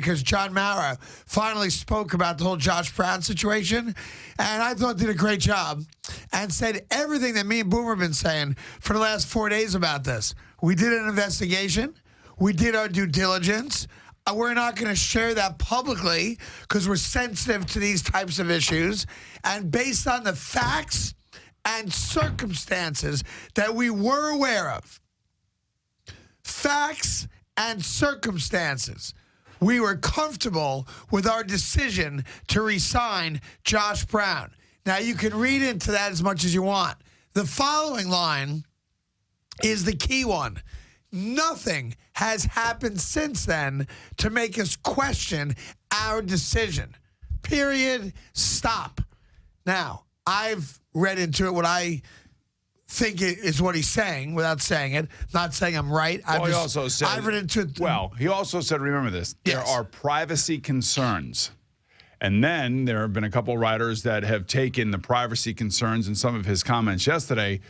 because John Mara finally spoke about the whole Josh Brown situation, and I thought did a great job and said everything that me and Boomer have been saying for the last 4 days about this. We did an investigation. We did our due diligence. We're not going to share that publicly because we're sensitive to these types of issues. And based on the facts and circumstances that we were aware of, facts and circumstances, we were comfortable with our decision to resign Josh Brown. Now, you can read into that as much as you want. The following line is the key one. Nothing has happened since then to make us question our decision. Period. Stop. Now, I've read into it what I think it is what he's saying without saying it. Not saying I'm right. Well, he also said, I've read into it. Well, he also said, remember this, there are privacy concerns. And then there have been a couple of writers that have taken the privacy concerns in some of his comments yesterday,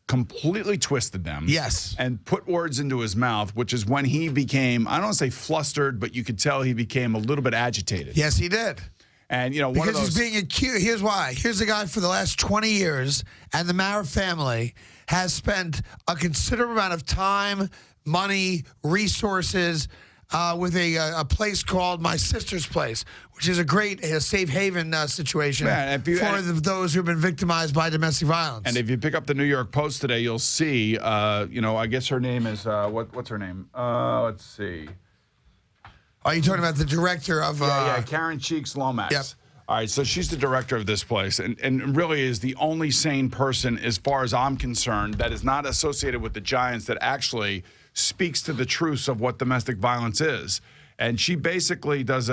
completely twisted them. Yes. And put words into his mouth, which is when he became, I don't want to say flustered, but you could tell he became a little bit agitated. Yes, he did. And, you know, because he's being accused. Here's why. Here's a guy for the last 20 years, and the Mara family has spent a considerable amount of time, money, resources with a place called My Sister's Place, which is a great safe haven situation for those who've been victimized by domestic violence. And if you pick up the New York Post today, you'll see, you know, I guess her name is, what's her name? Let's see. Are you talking about the director of... Yeah, Karen Cheeks Lomax. Yep. All right, so she's the director of this place and really is the only sane person, as far as I'm concerned, that is not associated with the Giants that actually speaks to the truths of what domestic violence is. And she basically does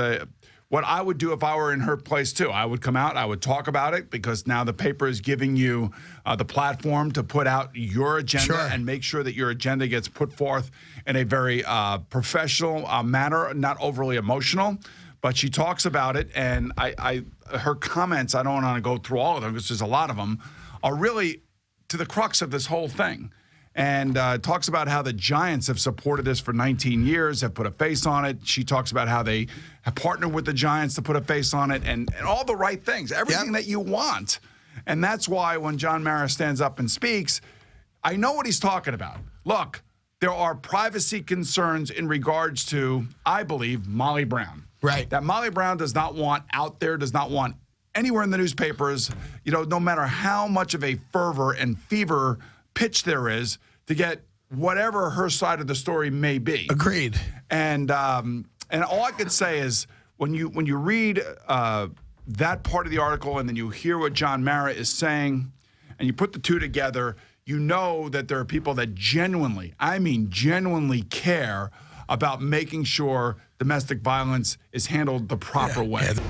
what I would do if I were in her place, too. I would come out, I would talk about it, because now the paper is giving you the platform to put out your agenda and make sure that your agenda gets put forth in a very professional manner, not overly emotional. But she talks about it, and her comments, I don't want to go through all of them because there's a lot of them, are really to the crux of this whole thing. And talks about how the Giants have supported this for 19 years, have put a face on it. She talks about how they have partnered with the Giants to put a face on it, and all the right things, everything that you want. And that's why when John Mara stands up and speaks, I know what he's talking about. Look, there are privacy concerns in regards to, I believe, Molly Brown. Right. That Molly Brown does not want out there, does not want anywhere in the newspapers, you know, no matter how much of a fervor and fever pitch there is to get whatever her side of the story may be. Agreed. And all I could say is when you read that part of the article and then you hear what John Mara is saying and you put the two together, you know that there are people that genuinely, I mean genuinely care about making sure domestic violence is handled the proper way. Yeah.